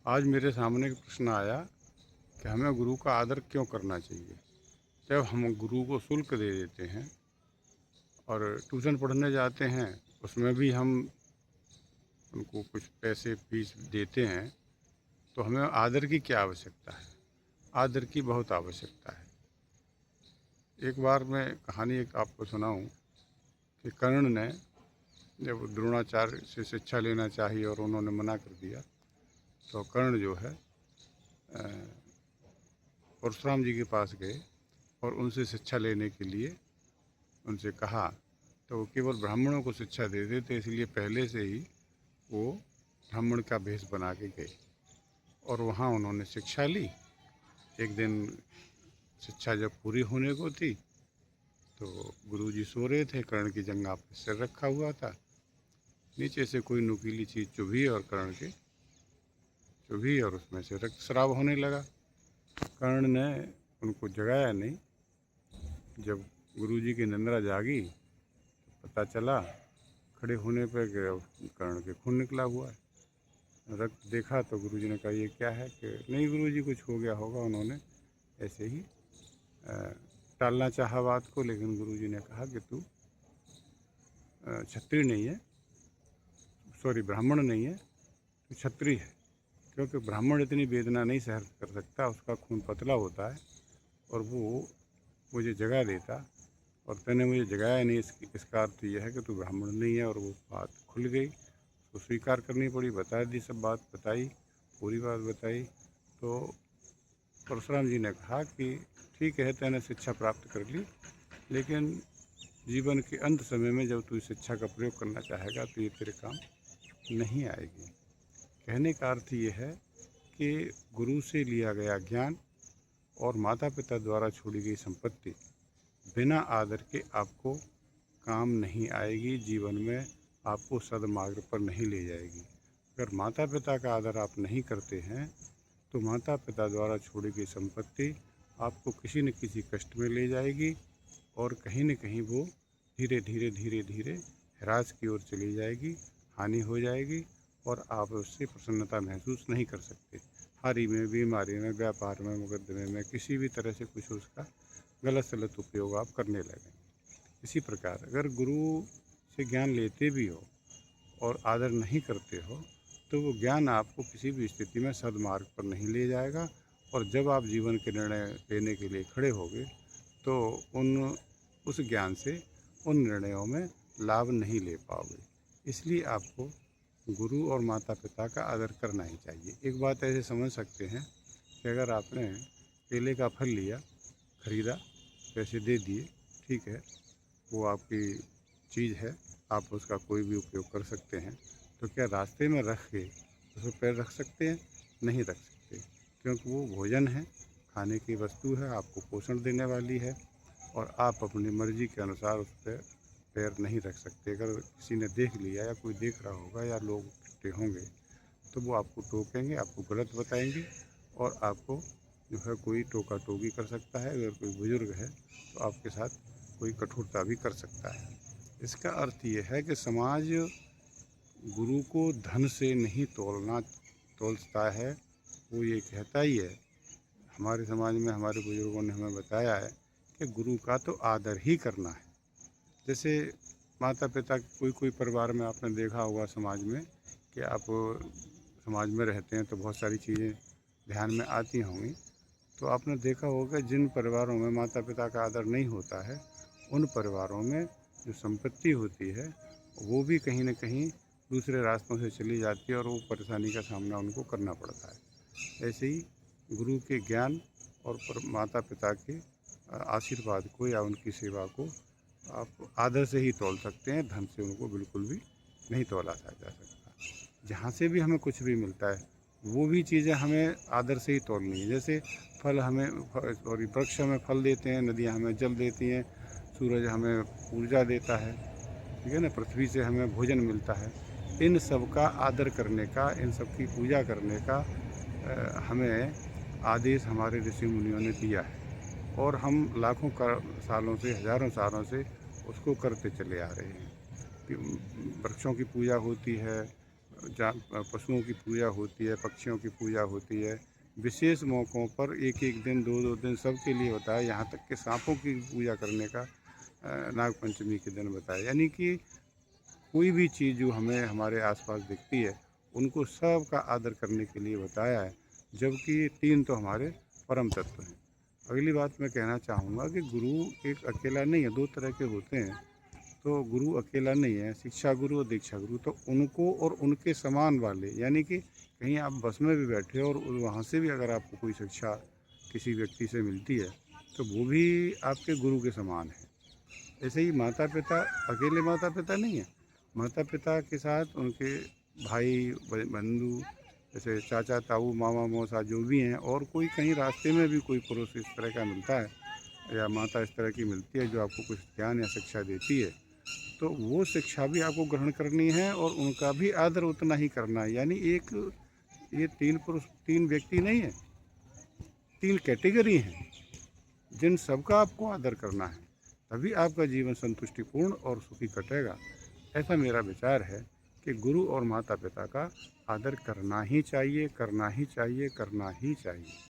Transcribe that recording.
आज मेरे सामने एक प्रश्न आया कि हमें गुरु का आदर क्यों करना चाहिए। जब हम गुरु को शुल्क दे देते हैं और ट्यूशन पढ़ने जाते हैं, उसमें भी हम उनको कुछ पैसे फीस देते हैं, तो हमें आदर की क्या आवश्यकता है। आदर की बहुत आवश्यकता है। एक बार मैं कहानी एक आपको सुनाऊं कि कर्ण ने जब द्रोणाचार्य से शिक्षा लेना चाहिए और उन्होंने मना कर दिया, तो कर्ण जो है अ, परशुराम जी के पास गए और उनसे शिक्षा लेने के लिए उनसे कहा। तो वो केवल ब्राह्मणों को शिक्षा देते थे, इसलिए पहले से ही वो ब्राह्मण का भेष बना के गए और वहाँ उन्होंने शिक्षा ली। एक दिन शिक्षा जब पूरी होने को थी, तो गुरुजी सो रहे थे, कर्ण की जंघा पर सिर रखा हुआ था। नीचे से कोई नुकीली चीज़ चुभी और कर्ण के चुभी और उसमें से रक्तस्राव होने लगा। कर्ण ने उनको जगाया नहीं। जब गुरुजी की निंद्रा जागी, पता चला खड़े होने पर कि कर्ण के खून निकला हुआ है। रक्त देखा तो गुरुजी ने कहा ये क्या है, कि नहीं गुरुजी कुछ हो गया होगा। उन्होंने ऐसे ही अ, टालना चाहा बात को, लेकिन गुरुजी ने कहा कि तू क्षत्रिय नहीं है, सॉरी ब्राह्मण नहीं है, तू क्षत्रिय है। क्योंकि ब्राह्मण इतनी वेदना नहीं सहन कर सकता, उसका खून पतला होता है और वो मुझे जगा देता, और तूने मुझे जगाया नहीं, इसका अर्थ यह है कि तू ब्राह्मण नहीं है। और वो बात खुल गई, उसको स्वीकार करनी पड़ी, बता दी, सब बात बताई, पूरी बात बताई। तो परशुराम जी ने कहा कि ठीक है, तूने शिक्षा प्राप्त कर ली, लेकिन जीवन के अंत समय में जब तू इस शिक्षा का प्रयोग करना चाहेगा तो ये तेरे काम नहीं आएगी। कहने का अर्थ ये है कि गुरु से लिया गया ज्ञान और माता पिता द्वारा छोड़ी गई संपत्ति बिना आदर के आपको काम नहीं आएगी, जीवन में आपको सदमार्ग पर नहीं ले जाएगी। अगर माता पिता का आदर आप नहीं करते हैं, तो माता पिता द्वारा छोड़ी गई संपत्ति आपको किसी न किसी कष्ट में ले जाएगी और कहीं न कहीं वो धीरे धीरे धीरे धीरे ह्रास की ओर चली जाएगी, हानि हो जाएगी और आप उससे प्रसन्नता महसूस नहीं कर सकते। हारी में, बीमारी में, व्यापार में, मुकदमे में, किसी भी तरह से कुछ उसका गलत सलत उपयोग आप करने लगेंगे। इसी प्रकार अगर गुरु से ज्ञान लेते भी हो और आदर नहीं करते हो, तो वो ज्ञान आपको किसी भी स्थिति में सदमार्ग पर नहीं ले जाएगा। और जब आप जीवन के निर्णय लेने के लिए खड़े होगे, तो उन उस ज्ञान से उन निर्णयों में लाभ नहीं ले पाओगे। इसलिए आपको गुरु और माता पिता का आदर करना ही चाहिए। एक बात ऐसे समझ सकते हैं कि अगर आपने केले का फल लिया, खरीदा, पैसे दे दिए, ठीक है, वो आपकी चीज़ है, आप उसका कोई भी उपयोग कर सकते हैं, तो क्या रास्ते में रख के उस पर पैर रख सकते हैं? नहीं रख सकते, क्योंकि वो भोजन है, खाने की वस्तु है, आपको पोषण देने वाली है और आप अपनी मर्जी के अनुसार उस पर पैर नहीं रख सकते। अगर किसी ने देख लिया या कोई देख रहा होगा या लोग इकट्ठे होंगे, तो वो आपको टोकेंगे, आपको गलत बताएंगे और आपको जो है कोई टोका टोकी कर सकता है। अगर कोई बुजुर्ग है तो आपके साथ कोई कठोरता भी कर सकता है। इसका अर्थ ये है कि समाज गुरु को धन से नहीं तोलता है। वो ये कहता ही है, हमारे समाज में हमारे बुजुर्गों ने हमें बताया है कि गुरु का तो आदर ही करना है। जैसे माता पिता, कोई कोई परिवार में आपने देखा होगा समाज में कि आप समाज में रहते हैं तो बहुत सारी चीज़ें ध्यान में आती होंगी। तो आपने देखा होगा जिन परिवारों में माता पिता का आदर नहीं होता है, उन परिवारों में जो संपत्ति होती है वो भी कहीं न कहीं दूसरे रास्तों से चली जाती है और वो परेशानी का सामना उनको करना पड़ता है। ऐसे ही गुरु के ज्ञान और माता पिता के आशीर्वाद को या उनकी सेवा को आप आदर से ही तौल सकते हैं, धन से उनको बिल्कुल भी नहीं तौला जा सकता। जहाँ से भी हमें कुछ भी मिलता है, वो भी चीज़ें हमें आदर से ही तोलनी है। जैसे फल हमें, सॉरी, वृक्ष हमें फल देते हैं, नदियाँ हमें जल देती हैं, सूरज हमें ऊर्जा देता है, ठीक है ना, पृथ्वी से हमें भोजन मिलता है। इन सब का आदर करने का, इन सब की पूजा करने का हमें आदेश हमारे ऋषि मुनियों ने दिया है और हम लाखों सालों से, हजारों सालों से उसको करते चले आ रहे हैं। वृक्षों की पूजा होती है, पशुओं की पूजा होती है, पक्षियों की पूजा होती है। विशेष मौक़ों पर एक-एक दिन, 2-2 दिन सबके लिए होता है, यहाँ तक कि साँपों की पूजा करने का नाग पंचमी के दिन बताया। यानी कि कोई भी चीज़ जो हमें हमारे आस-पास दिखती है, उनको सब का आदर करने के लिए बताया है, जबकि 3 तो हमारे परम तत्व हैं। अगली बात मैं कहना चाहूँगा कि गुरु एक अकेला नहीं है, 2 तरह के होते हैं। तो गुरु अकेला नहीं है, शिक्षा गुरु और दीक्षा गुरु, तो उनको और उनके समान वाले, यानी कि कहीं आप बस में भी बैठे हो और वहाँ से भी अगर आपको कोई शिक्षा किसी व्यक्ति से मिलती है, तो वो भी आपके गुरु के समान है। ऐसे ही माता-पिता अकेले माता-पिता नहीं है, माता-पिता के साथ उनके भाई, बंधु, जैसे चाचा, ताऊ, मामा, मौसा जो भी हैं, और कोई कहीं रास्ते में भी कोई पुरुष इस तरह का मिलता है या माता इस तरह की मिलती है जो आपको कुछ ज्ञान या शिक्षा देती है, तो वो शिक्षा भी आपको ग्रहण करनी है और उनका भी आदर उतना ही करना है। यानी एक ये 3 पुरुष 3 व्यक्ति नहीं है, 3 कैटेगरी हैं, जिन सबका आपको आदर करना है, तभी आपका जीवन संतुष्टिपूर्ण और सुखी कटेगा। ऐसा मेरा विचार है कि गुरु और माता-पिता का आदर करना ही चाहिए, करना ही चाहिए, करना ही चाहिए।